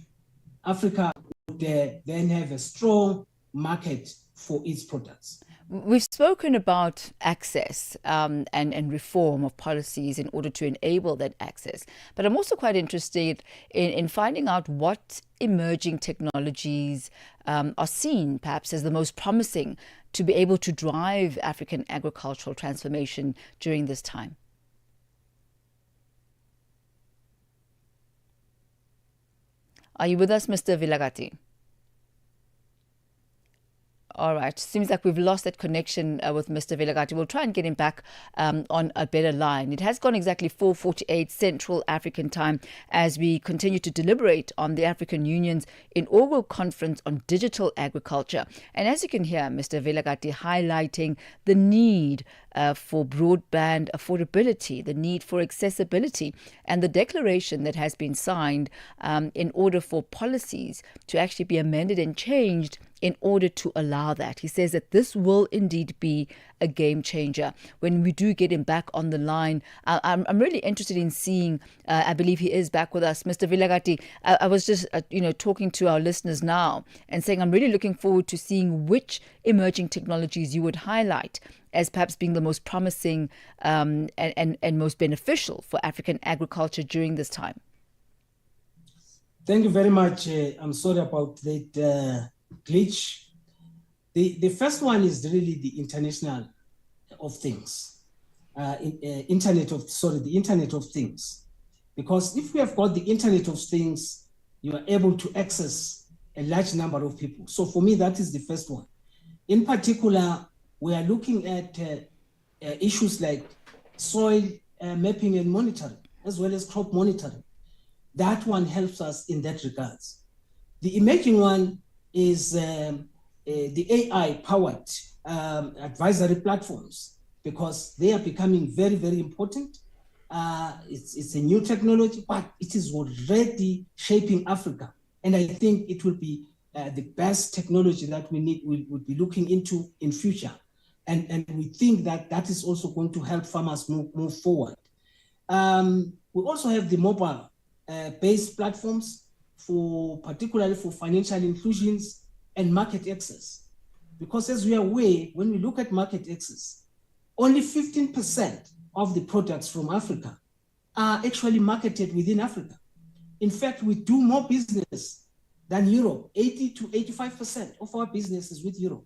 Africa would then have a strong market for its products. We've spoken about access and reform of policies in order to enable that access. But I'm also quite interested in finding out what emerging technologies are seen perhaps as the most promising to be able to drive African agricultural transformation during this time. Are you with us, Mr. Vilagati? All right. Seems like we've lost that connection with Mr. Vilagati. We'll try and get him back on a better line. It has gone exactly 4:48 Central African time as we continue to deliberate on the African Union's inaugural conference on digital agriculture. And as you can hear, Mr. Vilagati highlighting the need for broadband affordability, the need for accessibility, and the declaration that has been signed in order for policies to actually be amended and changed in order to allow that. He says that this will indeed be a game changer. When we do get him back on the line, I'm really interested in seeing, I believe he is back with us, Mr. Vilagati. I was just, talking to our listeners now and saying I'm really looking forward to seeing which emerging technologies you would highlight as perhaps being the most promising and most beneficial for African agriculture during this time. Thank you very much. I'm sorry about that glitch. The first one is really the international of things, the Internet of Things. Because if we have got the Internet of Things, you are able to access a large number of people. So for me, that is the first one. In particular, we are looking at issues like soil mapping and monitoring, as well as crop monitoring. That one helps us in that regards. The emerging one is the AI-powered advisory platforms, because they are becoming very, very important. It's a new technology, but it is already shaping Africa. And I think it will be the best technology that we'll be looking into in future. And we think that is also going to help farmers move forward. We also have the mobile-based platforms, particularly for financial inclusions and market access. Because as we are aware, when we look at market access, only 15% of the products from Africa are actually marketed within Africa. In fact, we do more business than Europe. 80 to 85% of our business is with Europe.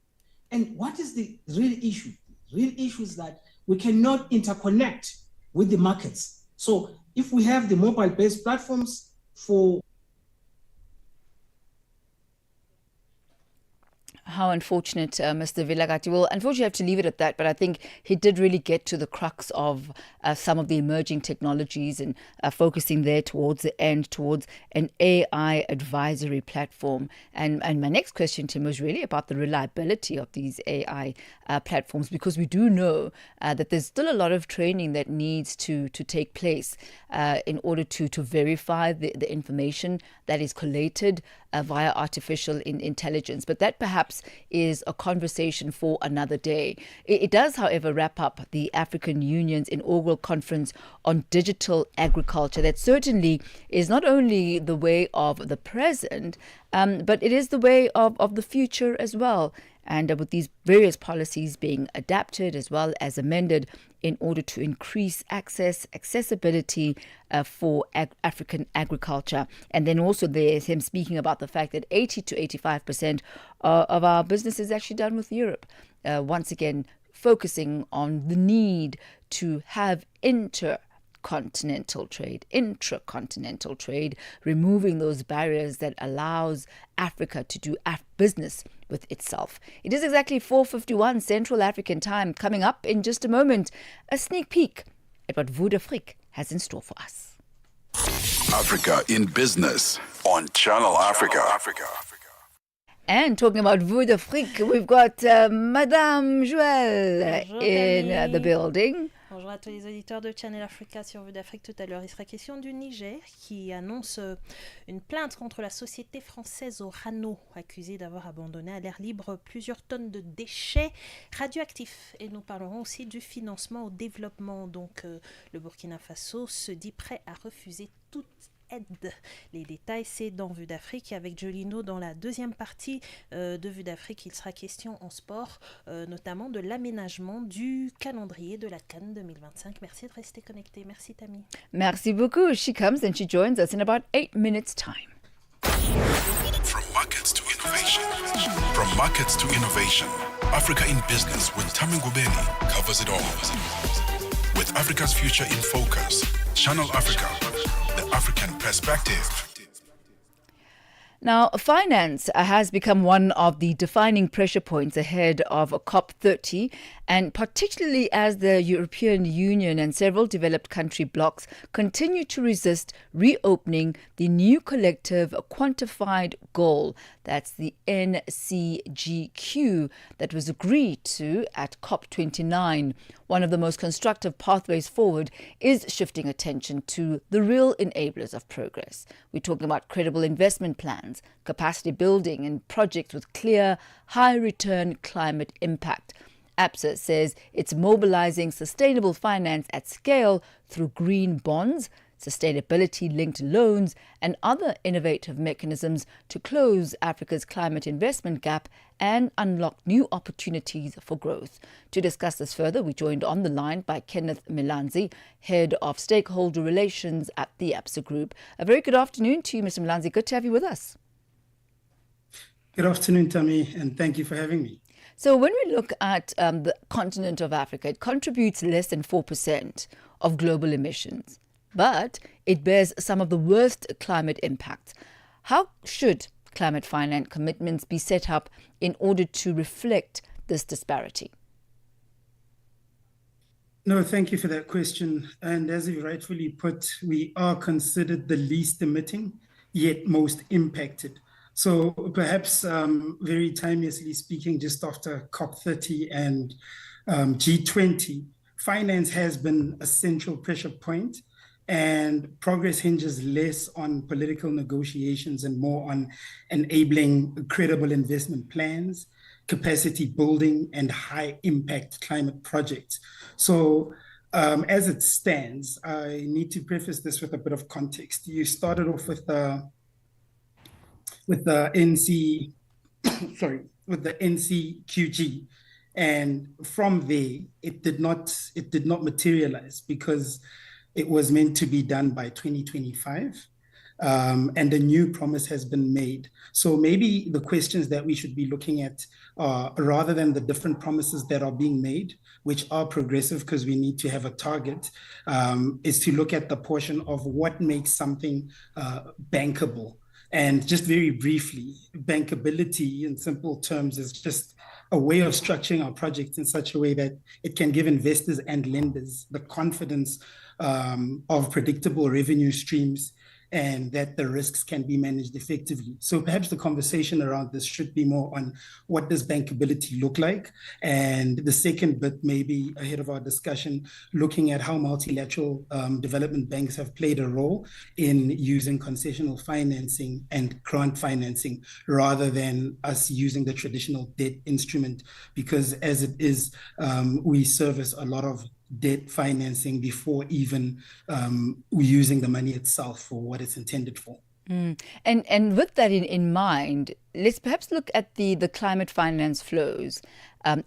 And what is the real issue? The real issue is that we cannot interconnect with the markets. So if we have the mobile-based platforms for How unfortunate, Mr. Vilagati. Well, unfortunately, I have to leave it at that, but I think he did really get to the crux of some of the emerging technologies and focusing there towards the end, towards an AI advisory platform. And my next question to him was really about the reliability of these AI platforms, because we do know that there's still a lot of training that needs to take place in order to verify the information that is collated via artificial intelligence. But that perhaps is a conversation for another day. It does, however, wrap up the African Union's inaugural conference on digital agriculture. That certainly is not only the way of the present, but it is the way of the future as well. And with these various policies being adapted as well as amended in order to increase accessibility for African agriculture. And then also there's him speaking about the fact that 80 to 85% of our business is actually done with Europe. Once again, focusing on the need to have intracontinental trade, removing those barriers that allows Africa to do business with itself. It is exactly 4:51 Central African time. Coming up in just a moment, a sneak peek at what Vue d'Afrique has in store for us. Africa in Business on Channel Africa. And talking about Vue d'Afrique, we've got Madame Joël in the building. Bonjour à tous les auditeurs de Channel Africa sur Vue d'Afrique. Tout à l'heure, il sera question du Niger qui annonce une plainte contre la société française Orano, accusée d'avoir abandonné à l'air libre plusieurs tonnes de déchets radioactifs. Et nous parlerons aussi du financement au développement. Donc, le Burkina Faso se dit prêt à refuser toute aide. Les détails, c'est dans Vue d'Afrique. Avec Jolino, dans la deuxième partie de Vue d'Afrique, il sera question en sport, notamment de l'aménagement du calendrier de la CAN 2025. Merci de rester connecté. Merci, Thami. Merci beaucoup. She comes and she joins us in about 8 minutes' time. From markets to innovation. Africa in Business with Thami Ngubeni covers it all. With Africa's future in focus, Channel Africa, the African perspective. Now, finance has become one of the defining pressure points ahead of COP30, and particularly as the European Union and several developed country blocs continue to resist reopening the new collective quantified goal, that's the NCGQ, that was agreed to at COP29. one of the most constructive pathways forward is shifting attention to the real enablers of progress. We're talking about credible investment plans, capacity building, and projects with clear, high-return climate impact. ABSA says it's mobilizing sustainable finance at scale through green bonds, sustainability-linked loans, and other innovative mechanisms to close Africa's climate investment gap and unlock new opportunities for growth. To discuss this further, we're joined on the line by Kenneth Milanzi, Head of Stakeholder Relations at the ABSA Group. A very good afternoon to you, Mr. Milanzi. Good to have you with us. Good afternoon, Thami, and thank you for having me. So when we look at the continent of Africa, it contributes less than 4% of global emissions, but it bears some of the worst climate impacts. How should climate finance commitments be set up in order to reflect this disparity? No, thank you for that question. And as you rightfully put, we are considered the least emitting, yet most impacted. So perhaps very timelessly speaking, just after COP30 and G20, finance has been a central pressure point, and progress hinges less on political negotiations and more on enabling credible investment plans, capacity building, and high impact climate projects. So as it stands, I need to preface this with a bit of context. You started off with the NCQG, and from there it did not materialize because it was meant to be done by 2025, and a new promise has been made. So maybe the questions that we should be looking at, rather than the different promises that are being made, which are progressive because we need to have a target, is to look at the portion of what makes something bankable. And just very briefly, bankability in simple terms is just a way of structuring our projects in such a way that it can give investors and lenders the confidence of predictable revenue streams and that the risks can be managed effectively. So perhaps the conversation around this should be more on what does bankability look like? And the second bit, maybe ahead of our discussion, looking at how multilateral development banks have played a role in using concessional financing and grant financing rather than us using the traditional debt instrument, because as it is, we service a lot of debt financing before even using the money itself for what it's intended for. And with that in mind, let's perhaps look at the climate finance flows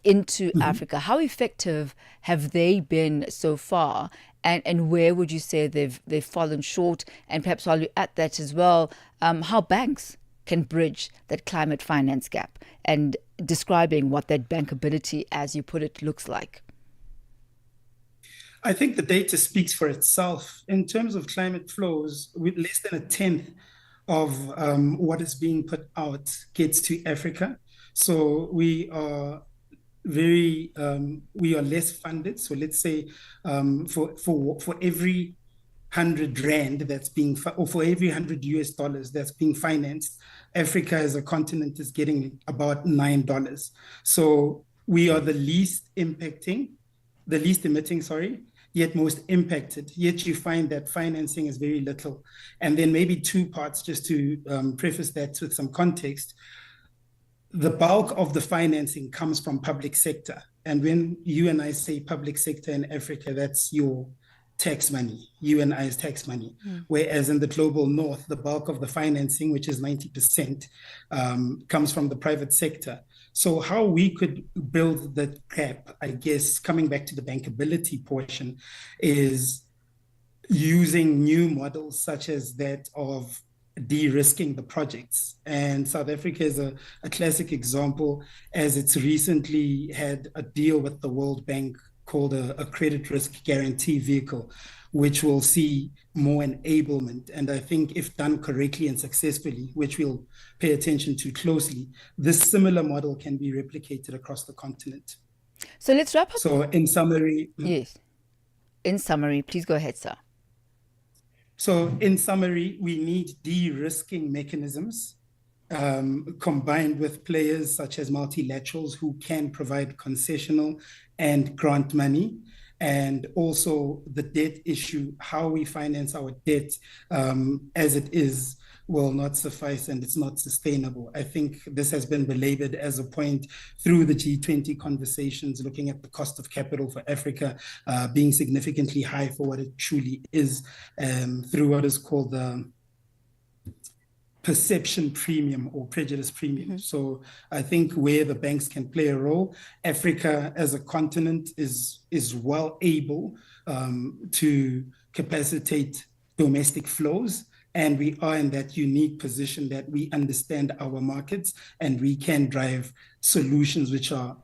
into Africa. How effective have they been so far? And where would you say they've fallen short? And perhaps while you're at that as well, how banks can bridge that climate finance gap, and describing what that bankability, as you put it, looks like. I think the data speaks for itself. In terms of climate flows, with less than a tenth of what is being put out gets to Africa. So we are less funded. So let's say for every 100 rand that's being, or for every $100 that's being financed, Africa as a continent is getting about $9. So we are the least emitting, yet most impacted, yet you find that financing is very little. And then maybe two parts, just to preface that with some context. The bulk of the financing comes from public sector. And when you and I say public sector in Africa, that's your tax money, you and I's tax money. Whereas in the global north, the bulk of the financing, which is 90%, comes from the private sector. So how we could build the gap, I guess, coming back to the bankability portion, is using new models such as that of de-risking the projects. And South Africa is a classic example, as it's recently had a deal with the World Bank called a credit risk guarantee vehicle, which will see more enablement. And I think if done correctly and successfully, which we'll pay attention to closely, this similar model can be replicated across the continent. So let's wrap up. So in summary... Yes. In summary, please go ahead, sir. So in summary, we need de-risking mechanisms combined with players such as multilaterals who can provide concessional and grant money. And also the debt issue, how we finance our debt as it is will not suffice and it's not sustainable. I think this has been belabored as a point through the G20 conversations, looking at the cost of capital for Africa being significantly high for what it truly is, through what is called the perception premium or prejudice premium. So I think where the banks can play a role, Africa as a continent is well able to capacitate domestic flows. And we are in that unique position that we understand our markets and we can drive solutions which are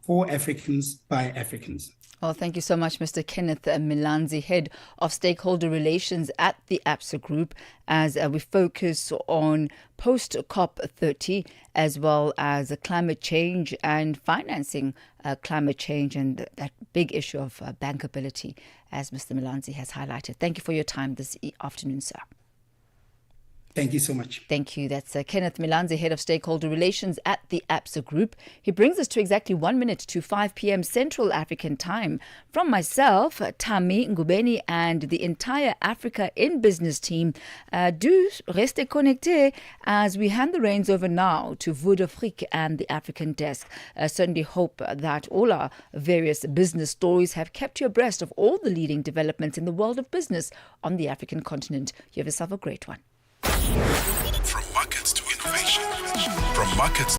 for Africans by Africans. Well, thank you so much, Mr. Kenneth Milanzi, Head of Stakeholder Relations at the ABSA Group, as we focus on post-COP30, as well as climate change and financing climate change and that big issue of bankability, as Mr. Milanzi has highlighted. Thank you for your time this afternoon, sir. Thank you so much. Thank you. That's Kenneth Milanzi, Head of Stakeholder Relations at the ABSA Group. He brings us to exactly 1 minute to 5 p.m. Central African Time. From myself, Thami Ngubeni, and the entire Africa in Business team, do rester connectés as we hand the reins over now to Voix d'Afrique and the African Desk. Certainly hope that all our various business stories have kept you abreast of all the leading developments in the world of business on the African continent. You have yourself a great one. From markets to innovation, from markets